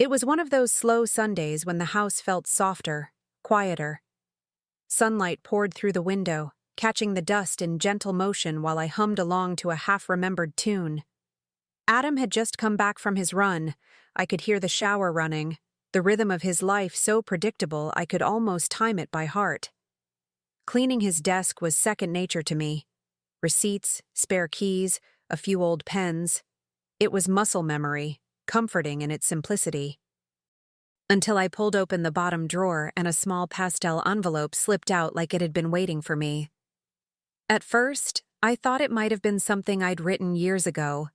It was one of those slow Sundays when the house felt softer, quieter. Sunlight poured through the window, catching the dust in gentle motion while I hummed along to a half-remembered tune. Adam had just come back from his run. I could hear the shower running, the rhythm of his life so predictable I could almost time it by heart. Cleaning his desk was second nature to me. Receipts, spare keys, a few old pens. It was muscle memory, comforting in its simplicity. Until I pulled open the bottom drawer and a small pastel envelope slipped out like it had been waiting for me. At first, I thought it might have been something I'd written years ago.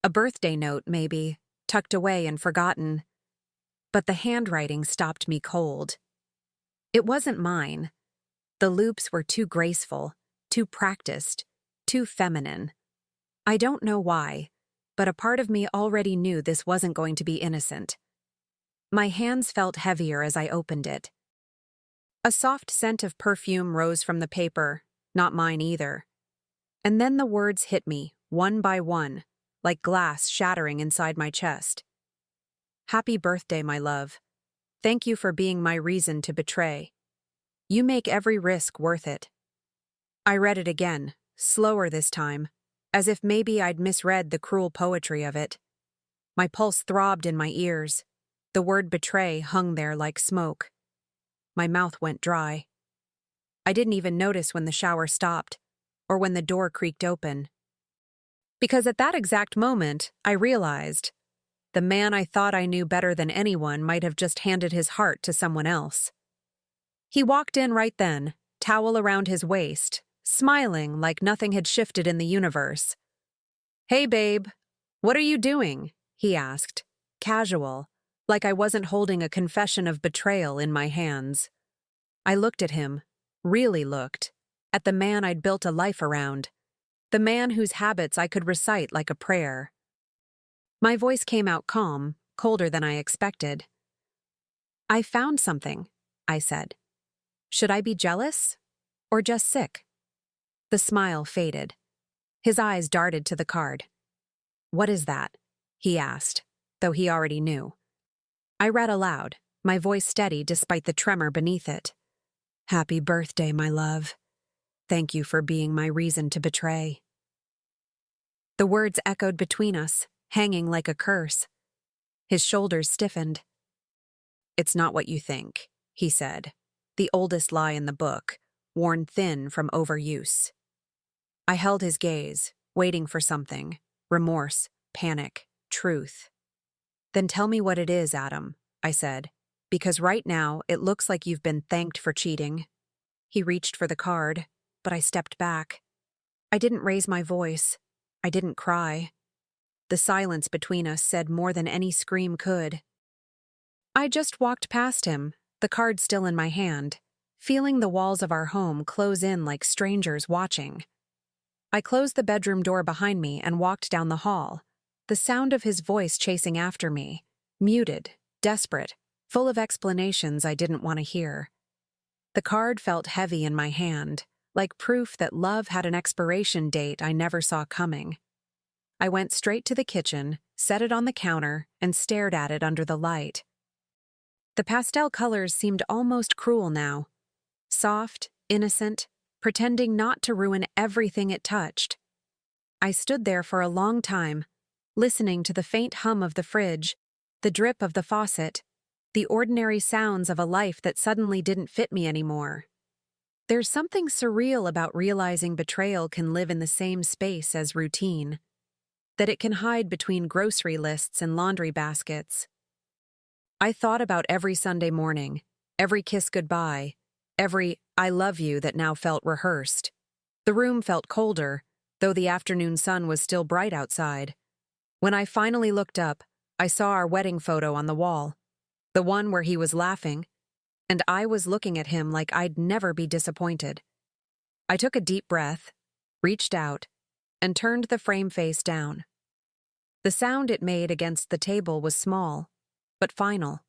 A birthday note, maybe, tucked away and forgotten. But the handwriting stopped me cold. It wasn't mine. The loops were too graceful, too practiced, too feminine. I don't know why, but a part of me already knew this wasn't going to be innocent. My hands felt heavier as I opened it. A soft scent of perfume rose from the paper, not mine either. And then the words hit me, one by one, like glass shattering inside my chest. Happy birthday, my love. Thank you for being my reason to betray. You make every risk worth it. I read it again, slower this time, as if maybe I'd misread the cruel poetry of it. My pulse throbbed in my ears. The word betray hung there like smoke. My mouth went dry. I didn't even notice when the shower stopped, or when the door creaked open. Because at that exact moment, I realized the man I thought I knew better than anyone might have just handed his heart to someone else. He walked in right then, towel around his waist, smiling like nothing had shifted in the universe. "Hey, babe, what are you doing?" he asked, casual, like I wasn't holding a confession of betrayal in my hands. I looked at him, really looked, at the man I'd built a life around, the man whose habits I could recite like a prayer. My voice came out calm, colder than I expected. "I found something," I said. "Should I be jealous? Or just sick?" The smile faded. His eyes darted to the card. "What is that?" he asked, though he already knew. I read aloud, my voice steady despite the tremor beneath it. "Happy birthday, my love. Thank you for being my reason to betray." The words echoed between us, hanging like a curse. His shoulders stiffened. "It's not what you think," he said, the oldest lie in the book, worn thin from overuse. I held his gaze, waiting for something, remorse, panic, truth. "Then tell me what it is, Adam," I said, "because right now it looks like you've been thanked for cheating." He reached for the card, but I stepped back. I didn't raise my voice. I didn't cry. The silence between us said more than any scream could. I just walked past him, the card still in my hand, feeling the walls of our home close in like strangers watching. I closed the bedroom door behind me and walked down the hall, the sound of his voice chasing after me, muted, desperate, full of explanations I didn't want to hear. The card felt heavy in my hand, like proof that love had an expiration date I never saw coming. I went straight to the kitchen, set it on the counter, and stared at it under the light. The pastel colors seemed almost cruel now. Soft, innocent, pretending not to ruin everything it touched. I stood there for a long time, listening to the faint hum of the fridge, the drip of the faucet, the ordinary sounds of a life that suddenly didn't fit me anymore. There's something surreal about realizing betrayal can live in the same space as routine, that it can hide between grocery lists and laundry baskets. I thought about every Sunday morning, every kiss goodbye, every "I love you" that now felt rehearsed. The room felt colder, though the afternoon sun was still bright outside. When I finally looked up, I saw our wedding photo on the wall, the one where he was laughing, and I was looking at him like I'd never be disappointed. I took a deep breath, reached out, and turned the frame face down. The sound it made against the table was small, but final.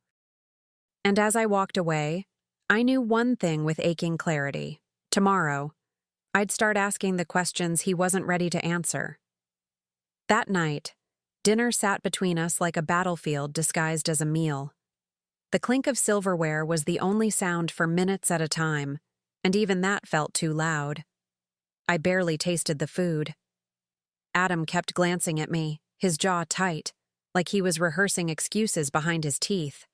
And as I walked away, I knew one thing with aching clarity. Tomorrow, I'd start asking the questions he wasn't ready to answer. That night, Dinner sat between us like a battlefield disguised as a meal. The clink of silverware was the only sound for minutes at a time, and even that felt too loud. I barely tasted the food. Adam kept glancing at me, his jaw tight, like he was rehearsing excuses behind his teeth.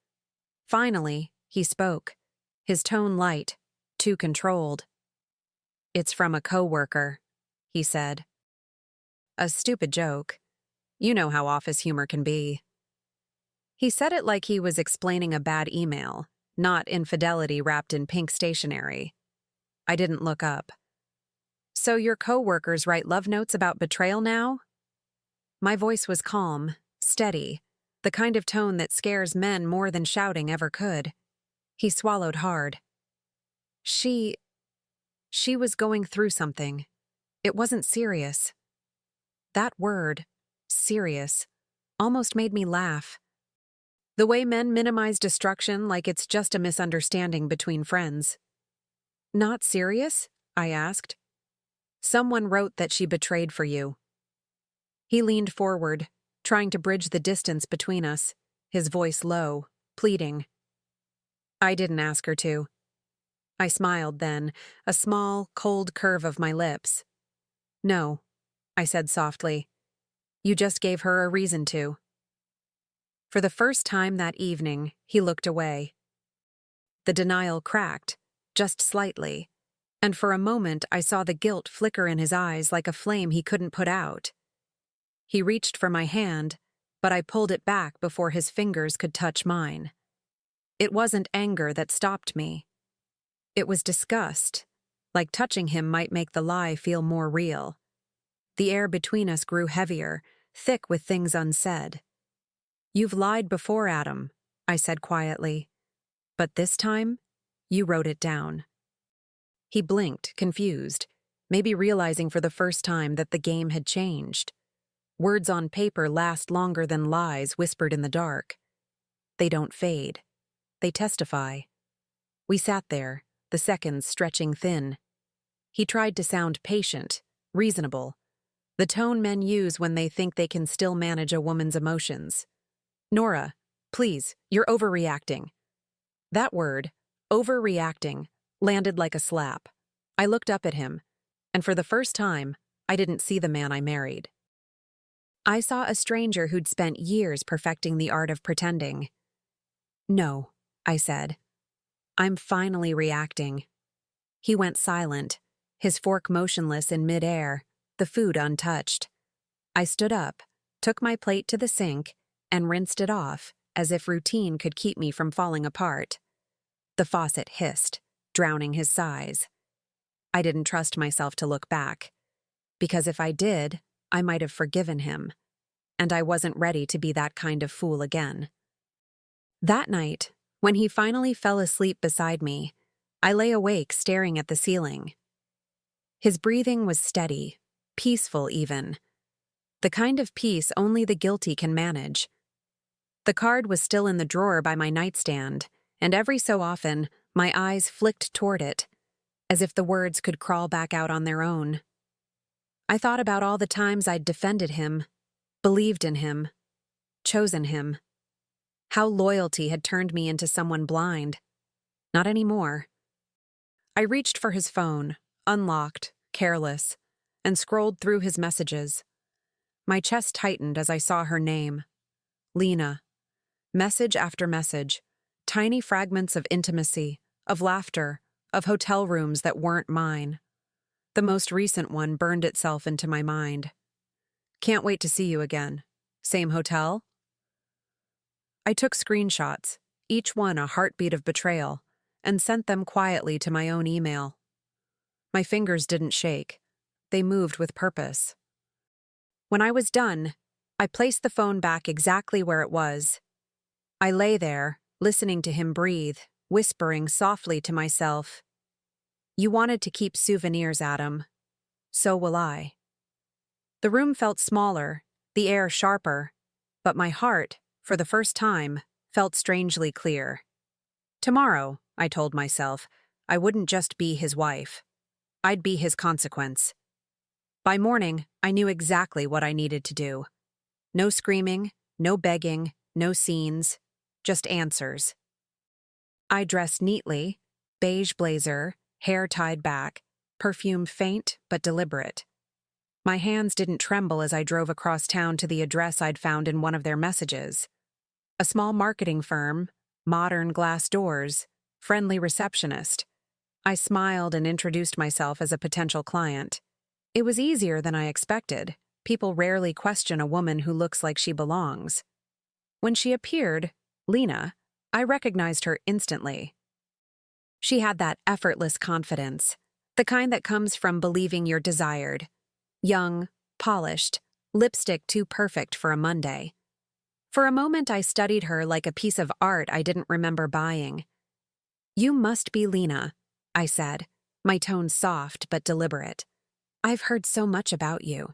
Finally, he spoke, his tone light, too controlled. "It's from a coworker," he said. A stupid joke. You know how office humor can be. He said it like he was explaining a bad email, not infidelity wrapped in pink stationery. I didn't look up. "So your coworkers write love notes about betrayal now?" My voice was calm, steady, the kind of tone that scares men more than shouting ever could. He swallowed hard. She was going through something. It wasn't serious. That word, serious, almost made me laugh. The way men minimize destruction like it's just a misunderstanding between friends. "Not serious?" I asked. "Someone wrote that she betrayed for you." He leaned forward, trying to bridge the distance between us, his voice low, pleading. "I didn't ask her to." I smiled then, a small, cold curve of my lips. "No," I said softly. "You just gave her a reason to." For the first time that evening, he looked away. The denial cracked, just slightly, and for a moment I saw the guilt flicker in his eyes like a flame he couldn't put out. He reached for my hand, but I pulled it back before his fingers could touch mine. It wasn't anger that stopped me. It was disgust, like touching him might make the lie feel more real. The air between us grew heavier, thick with things unsaid. "You've lied before, Adam," I said quietly. "But this time, you wrote it down." He blinked, confused, maybe realizing for the first time that the game had changed. Words on paper last longer than lies whispered in the dark. They don't fade. They testify. We sat there, the seconds stretching thin. He tried to sound patient, reasonable, the tone men use when they think they can still manage a woman's emotions. "Nora, please, you're overreacting." That word, overreacting, landed like a slap. I looked up at him, and for the first time, I didn't see the man I married. I saw a stranger who'd spent years perfecting the art of pretending. "No," I said. "I'm finally reacting." He went silent, his fork motionless in midair, the food untouched. I stood up, took my plate to the sink, and rinsed it off, as if routine could keep me from falling apart. The faucet hissed, drowning his sighs. I didn't trust myself to look back, because if I did, I might have forgiven him, and I wasn't ready to be that kind of fool again. That night, when he finally fell asleep beside me, I lay awake staring at the ceiling. His breathing was steady, peaceful even. The kind of peace only the guilty can manage. The card was still in the drawer by my nightstand, and every so often, my eyes flicked toward it, as if the words could crawl back out on their own. I thought about all the times I'd defended him, believed in him, chosen him. How loyalty had turned me into someone blind. Not anymore. I reached for his phone, unlocked, careless, and scrolled through his messages. My chest tightened as I saw her name. Lena. Message after message, tiny fragments of intimacy, of laughter, of hotel rooms that weren't mine. The most recent one burned itself into my mind. "Can't wait to see you again. Same hotel?" I took screenshots, each one a heartbeat of betrayal, and sent them quietly to my own email. My fingers didn't shake. They moved with purpose. When I was done, I placed the phone back exactly where it was. I lay there, listening to him breathe, whispering softly to myself, "You wanted to keep souvenirs, Adam. So will I." The room felt smaller, the air sharper, but my heart, for the first time, felt strangely clear. Tomorrow, I told myself, I wouldn't just be his wife. I'd be his consequence. By morning, I knew exactly what I needed to do. No screaming, no begging, no scenes, just answers. I dressed neatly, beige blazer, hair tied back, perfume faint but deliberate. My hands didn't tremble as I drove across town to the address I'd found in one of their messages. A small marketing firm, modern glass doors, friendly receptionist. I smiled and introduced myself as a potential client. It was easier than I expected. People rarely question a woman who looks like she belongs. When she appeared, Lena, I recognized her instantly. She had that effortless confidence, the kind that comes from believing you're desired. Young, polished, lipstick too perfect for a Monday. For a moment I studied her like a piece of art I didn't remember buying. "You must be Lena," I said, my tone soft but deliberate. "I've heard so much about you."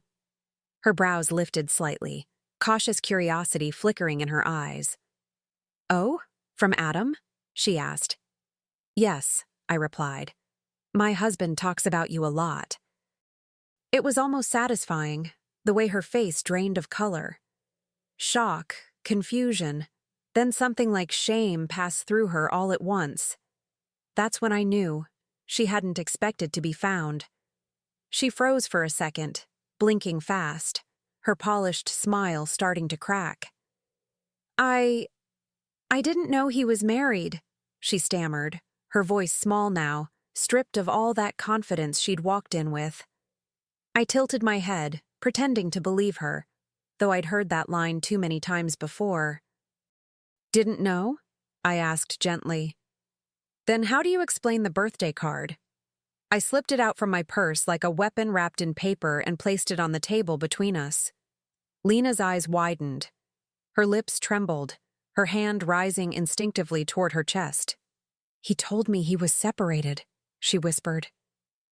Her brows lifted slightly, cautious curiosity flickering in her eyes. "Oh, from Adam?" she asked. "Yes," I replied. "My husband talks about you a lot." It was almost satisfying, the way her face drained of color. Shock, confusion, then something like shame passed through her all at once. That's when I knew she hadn't expected to be found. She froze for a second, blinking fast, her polished smile starting to crack. I didn't know he was married," she stammered, her voice small now, stripped of all that confidence she'd walked in with. I tilted my head, pretending to believe her, though I'd heard that line too many times before. "Didn't know?" I asked gently. "Then how do you explain the birthday card?" I slipped it out from my purse like a weapon wrapped in paper and placed it on the table between us. Lena's eyes widened. Her lips trembled, her hand rising instinctively toward her chest. "He told me he was separated," she whispered.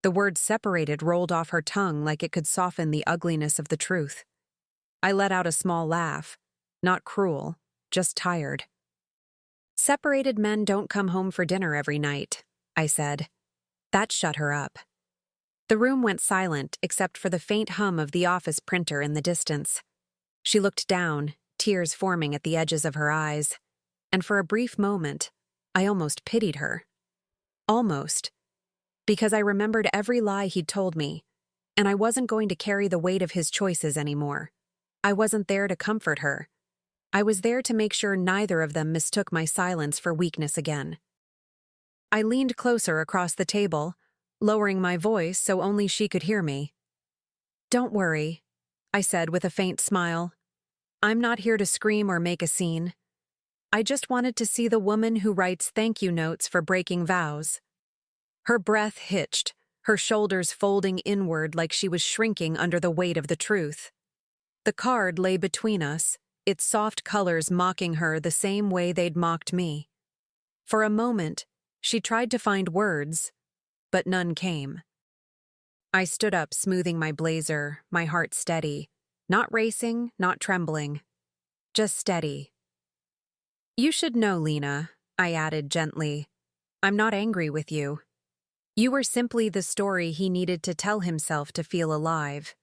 The word separated rolled off her tongue like it could soften the ugliness of the truth. I let out a small laugh, not cruel, just tired. "Separated men don't come home for dinner every night," I said. That shut her up. The room went silent except for the faint hum of the office printer in the distance. She looked down, tears forming at the edges of her eyes, and for a brief moment, I almost pitied her. Almost. Because I remembered every lie he'd told me, and I wasn't going to carry the weight of his choices anymore. I wasn't there to comfort her. I was there to make sure neither of them mistook my silence for weakness again. I leaned closer across the table, lowering my voice so only she could hear me. "Don't worry," I said with a faint smile. "I'm not here to scream or make a scene. I just wanted to see the woman who writes thank you notes for breaking vows." Her breath hitched, her shoulders folding inward like she was shrinking under the weight of the truth. The card lay between us, its soft colors mocking her the same way they'd mocked me. For a moment, she tried to find words, but none came. I stood up, smoothing my blazer, my heart steady, not racing, not trembling, just steady. "You should know, Lena," I added gently. "I'm not angry with you. You were simply the story he needed to tell himself to feel alive."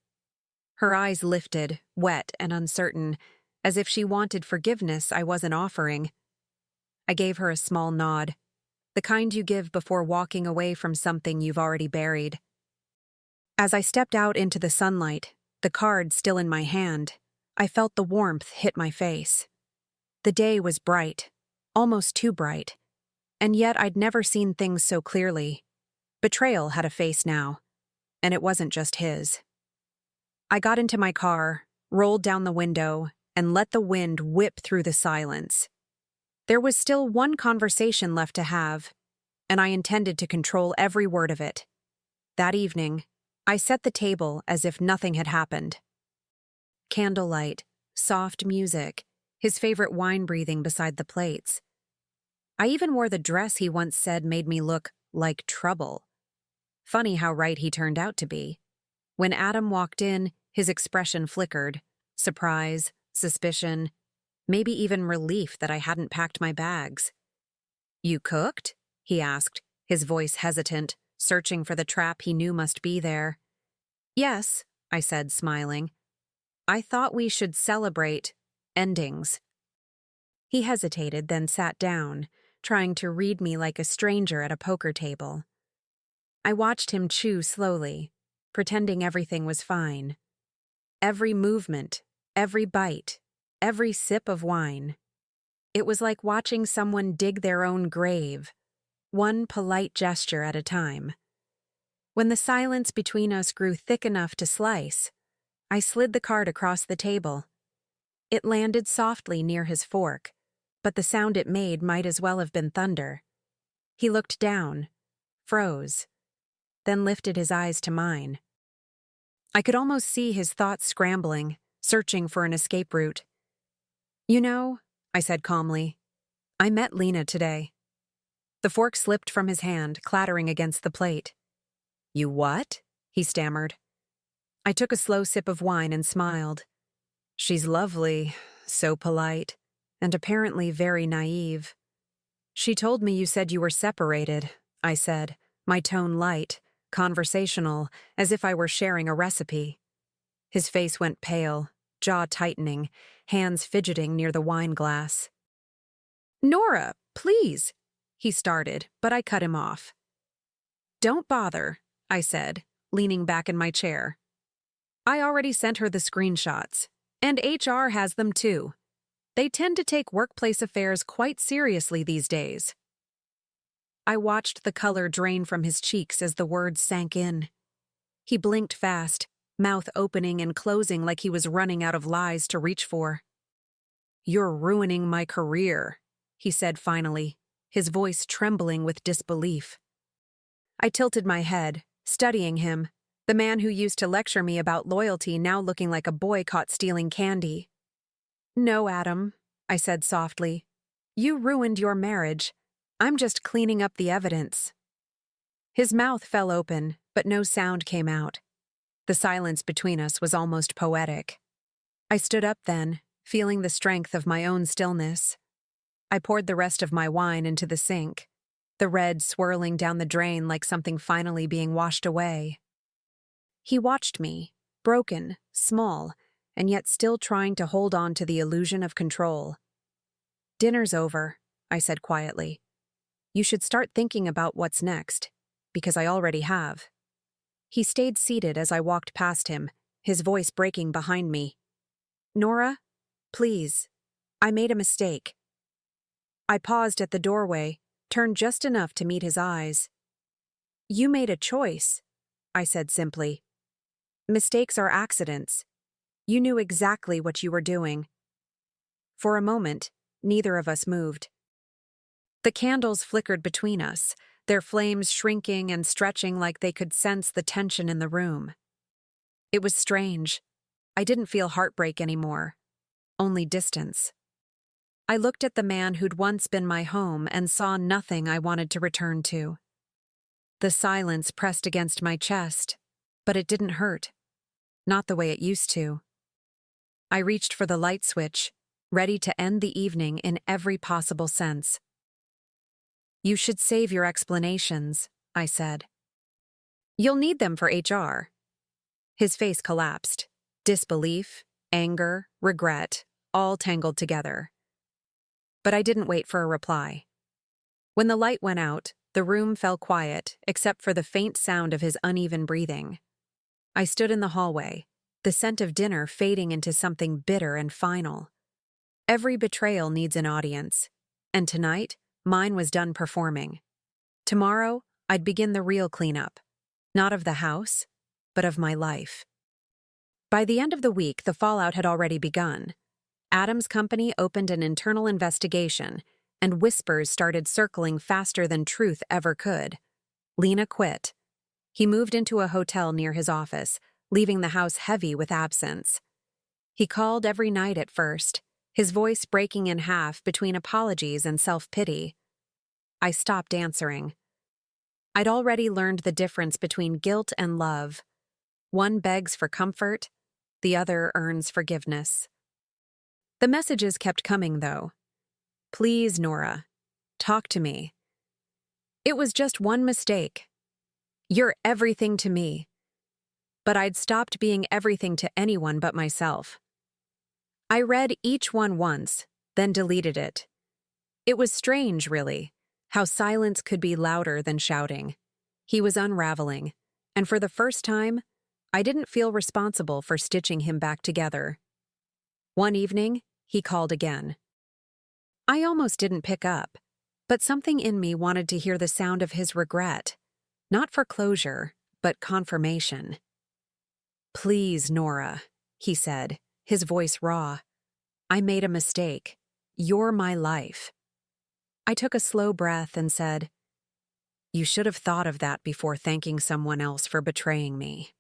Her eyes lifted, wet and uncertain, as if she wanted forgiveness I wasn't offering. I gave her a small nod, the kind you give before walking away from something you've already buried. As I stepped out into the sunlight, the card still in my hand, I felt the warmth hit my face. The day was bright, almost too bright, and yet I'd never seen things so clearly. Betrayal had a face now, and it wasn't just his. I got into my car, rolled down the window, and let the wind whip through the silence. There was still one conversation left to have, and I intended to control every word of it. That evening, I set the table as if nothing had happened. Candlelight, soft music, his favorite wine breathing beside the plates. I even wore the dress he once said made me look like trouble. Funny how right he turned out to be. When Adam walked in, his expression flickered. Surprise, suspicion, maybe even relief that I hadn't packed my bags. "You cooked?" he asked, his voice hesitant, searching for the trap he knew must be there. "Yes," I said, smiling. I thought we should celebrate endings. He hesitated, then sat down, trying to read me like a stranger at a poker table. I watched him chew slowly, pretending everything was fine. Every movement, every bite, every sip of wine. It was like watching someone dig their own grave, one polite gesture at a time. When the silence between us grew thick enough to slice, I slid the card across the table. It landed softly near his fork, but the sound it made might as well have been thunder. He looked down, froze, then lifted his eyes to mine. I could almost see his thoughts scrambling, searching for an escape route. "You know," I said calmly, "I met Lena today." The fork slipped from his hand, clattering against the plate. "You what?" he stammered. I took a slow sip of wine and smiled. "She's lovely, so polite, and apparently very naive." "She told me you said you were separated," I said, my tone light, conversational, as if I were sharing a recipe. His face went pale, jaw tightening, hands fidgeting near the wine glass. "Nora, please," he started, but I cut him off. "Don't bother," I said, leaning back in my chair. "I already sent her the screenshots, and HR has them too. They tend to take workplace affairs quite seriously these days." I watched the color drain from his cheeks as the words sank in. He blinked fast, mouth opening and closing like he was running out of lies to reach for. "You're ruining my career," he said finally, his voice trembling with disbelief. I tilted my head, studying him, the man who used to lecture me about loyalty now looking like a boy caught stealing candy. "No, Adam," I said softly. "You ruined your marriage. I'm just cleaning up the evidence." His mouth fell open, but no sound came out. The silence between us was almost poetic. I stood up then, feeling the strength of my own stillness. I poured the rest of my wine into the sink, the red swirling down the drain like something finally being washed away. He watched me, broken, small, and yet still trying to hold on to the illusion of control. "Dinner's over," I said quietly. "You should start thinking about what's next, because I already have." He stayed seated as I walked past him, his voice breaking behind me. "Nora, please, I made a mistake." I paused at the doorway, turned just enough to meet his eyes. "You made a choice," I said simply. "Mistakes are accidents. You knew exactly what you were doing." For a moment, neither of us moved. The candles flickered between us, their flames shrinking and stretching like they could sense the tension in the room. It was strange. I didn't feel heartbreak anymore, only distance. I looked at the man who'd once been my home and saw nothing I wanted to return to. The silence pressed against my chest, but it didn't hurt. Not the way it used to. I reached for the light switch, ready to end the evening in every possible sense. "You should save your explanations," I said. "You'll need them for HR." His face collapsed. Disbelief, anger, regret, all tangled together. But I didn't wait for a reply. When the light went out, the room fell quiet, except for the faint sound of his uneven breathing. I stood in the hallway, the scent of dinner fading into something bitter and final. Every betrayal needs an audience, and tonight, mine was done performing. Tomorrow, I'd begin the real cleanup, not of the house, but of my life. By the end of the week, the fallout had already begun. Adam's company opened an internal investigation, and whispers started circling faster than truth ever could. Lena quit. He moved into a hotel near his office, leaving the house heavy with absence. He called every night at first, his voice breaking in half between apologies and self-pity. I stopped answering. I'd already learned the difference between guilt and love. One begs for comfort, the other earns forgiveness. The messages kept coming, though. "Please, Nora, talk to me. It was just one mistake. You're everything to me. but I'd stopped being everything to anyone but myself. I read each one once, then deleted it. It was strange, really, how silence could be louder than shouting. He was unraveling, and for the first time, I didn't feel responsible for stitching him back together. One evening, he called again. I almost didn't pick up, but something in me wanted to hear the sound of his regret, not for closure, but confirmation. "Please, Nora," he said, his voice raw. "I made a mistake. You're my life." I took a slow breath and said, "You should have thought of that before thanking someone else for betraying me."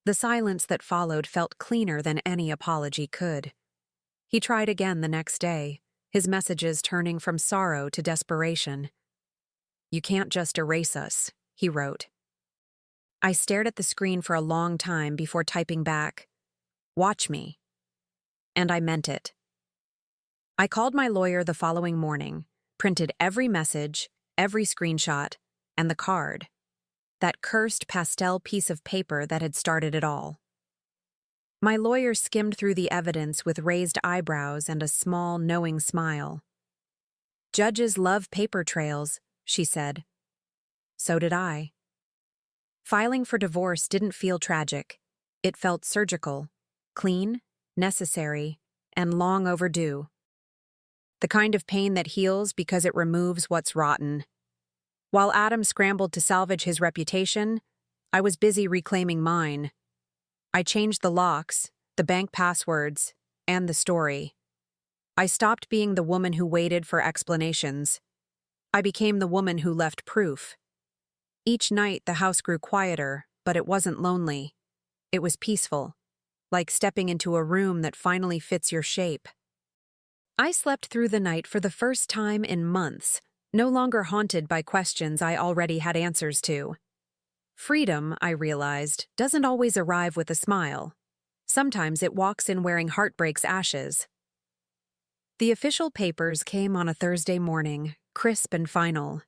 The silence that followed felt cleaner than any apology could. He tried again the next day, his messages turning from sorrow to desperation. "You can't just erase us," he wrote. I stared at the screen for a long time before typing back, "Watch me." And I meant it. I called my lawyer the following morning, printed every message, every screenshot, and the card. That cursed pastel piece of paper that had started it all. My lawyer skimmed through the evidence with raised eyebrows and a small, knowing smile. "Judges love paper trails," she said. So did I. Filing for divorce didn't feel tragic. It felt surgical, clean, necessary, and long overdue. The kind of pain that heals because it removes what's rotten. While Adam scrambled to salvage his reputation, I was busy reclaiming mine. I changed the locks, the bank passwords, and the story. I stopped being the woman who waited for explanations. I became the woman who left proof. Each night the house grew quieter, but it wasn't lonely. It was peaceful, like stepping into a room that finally fits your shape. I slept through the night for the first time in months, no longer haunted by questions I already had answers to. Freedom, I realized, doesn't always arrive with a smile. Sometimes it walks in wearing heartbreak's ashes. The official papers came on a Thursday morning, crisp and final.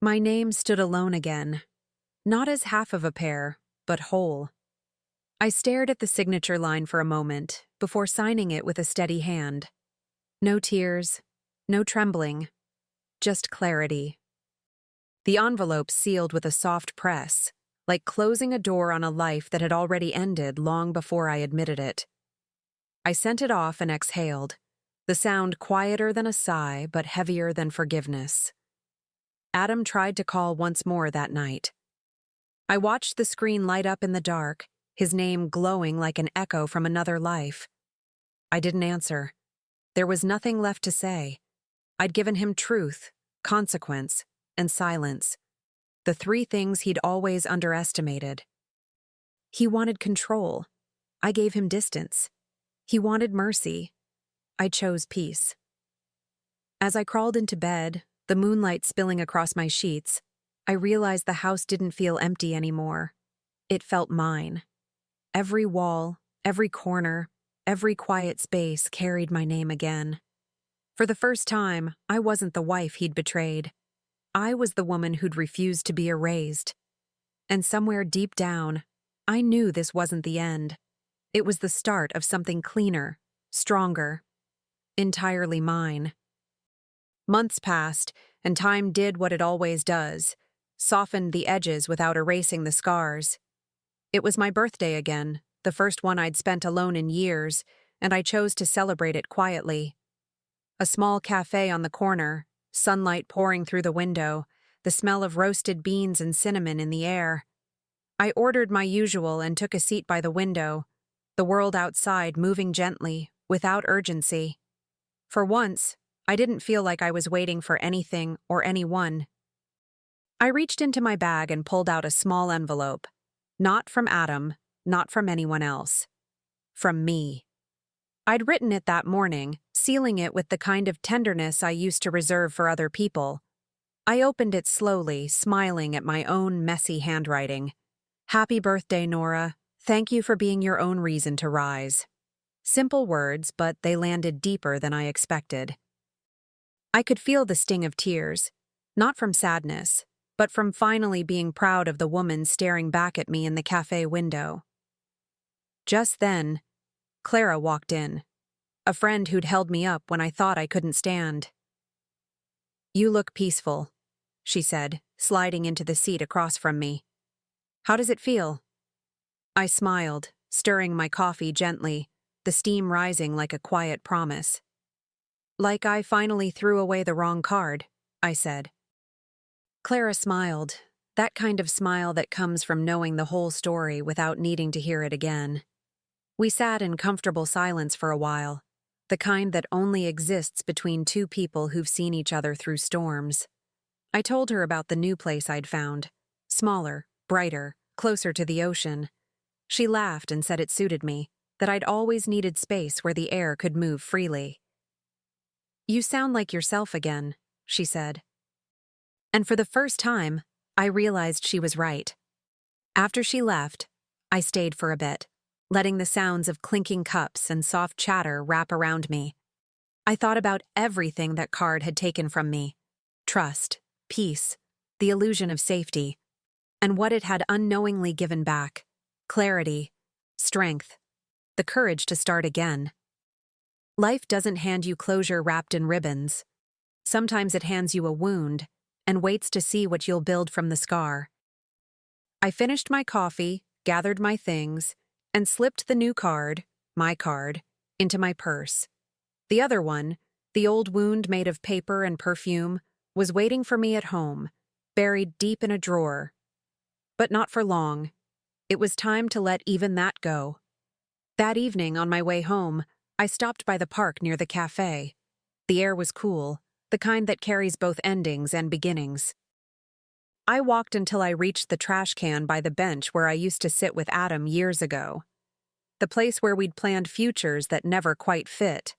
My name stood alone again, not as half of a pair, but whole. I stared at the signature line for a moment before signing it with a steady hand. No tears, no trembling, just clarity. The envelope sealed with a soft press, like closing a door on a life that had already ended long before I admitted it. I sent it off and exhaled, the sound quieter than a sigh but heavier than forgiveness. Adam tried to call once more that night. I watched the screen light up in the dark, his name glowing like an echo from another life. I didn't answer. There was nothing left to say. I'd given him truth, consequence, and silence. The three things he'd always underestimated. He wanted control. I gave him distance. He wanted mercy. I chose peace. As I crawled into bed, the moonlight spilling across my sheets, I realized the house didn't feel empty anymore. It felt mine. Every wall, every corner, every quiet space carried my name again. For the first time, I wasn't the wife he'd betrayed. I was the woman who'd refused to be erased. And somewhere deep down, I knew this wasn't the end. It was the start of something cleaner, stronger, entirely mine. Months passed, and time did what it always does, softened the edges without erasing the scars. It was my birthday again, the first one I'd spent alone in years, and I chose to celebrate it quietly. A small cafe on the corner, sunlight pouring through the window, the smell of roasted beans and cinnamon in the air. I ordered my usual and took a seat by the window, the world outside moving gently, without urgency. For once, I didn't feel like I was waiting for anything or anyone. I reached into my bag and pulled out a small envelope. Not from Adam, not from anyone else. From me. I'd written it that morning, sealing it with the kind of tenderness I used to reserve for other people. I opened it slowly, smiling at my own messy handwriting. "Happy birthday, Nora. Thank you for being your own reason to rise." Simple words, but they landed deeper than I expected. I could feel the sting of tears, not from sadness, but from finally being proud of the woman staring back at me in the cafe window. Just then, Clara walked in, a friend who'd held me up when I thought I couldn't stand. "You look peaceful," she said, sliding into the seat across from me. "How does it feel?" I smiled, stirring my coffee gently, the steam rising like a quiet promise. "Like I finally threw away the wrong card," I said. Clara smiled, that kind of smile that comes from knowing the whole story without needing to hear it again. We sat in comfortable silence for a while, the kind that only exists between two people who've seen each other through storms. I told her about the new place I'd found, smaller, brighter, closer to the ocean. She laughed and said it suited me, that I'd always needed space where the air could move freely. "You sound like yourself again," she said. And for the first time, I realized she was right. After she left, I stayed for a bit, letting the sounds of clinking cups and soft chatter wrap around me. I thought about everything that card had taken from me: trust, peace, the illusion of safety, and what it had unknowingly given back: clarity, strength, the courage to start again. Life doesn't hand you closure wrapped in ribbons. Sometimes it hands you a wound and waits to see what you'll build from the scar. I finished my coffee, gathered my things, and slipped the new card, my card, into my purse. The other one, the old wound made of paper and perfume, was waiting for me at home, buried deep in a drawer. But not for long. It was time to let even that go. That evening, on my way home, I stopped by the park near the cafe. The air was cool, the kind that carries both endings and beginnings. I walked until I reached the trash can by the bench where I used to sit with Adam years ago. The place where we'd planned futures that never quite fit.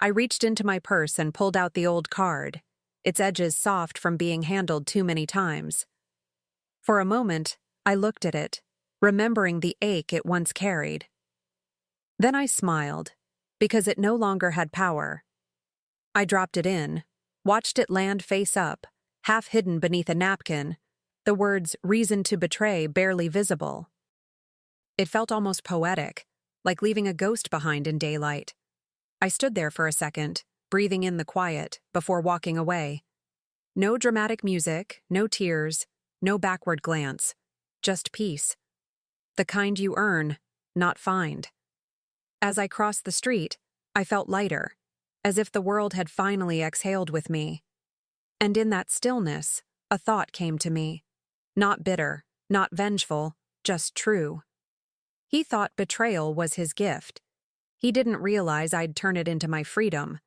I reached into my purse and pulled out the old card, its edges soft from being handled too many times. For a moment, I looked at it, remembering the ache it once carried. Then I smiled, because it no longer had power. I dropped it in, watched it land face up, half hidden beneath a napkin, the words "reason to betray" barely visible. It felt almost poetic, like leaving a ghost behind in daylight. I stood there for a second, breathing in the quiet, before walking away. No dramatic music, no tears, no backward glance, just peace. The kind you earn, not find. As I crossed the street, I felt lighter, as if the world had finally exhaled with me. And in that stillness, a thought came to me. Not bitter, not vengeful, just true. He thought betrayal was his gift. He didn't realize I'd turn it into my freedom.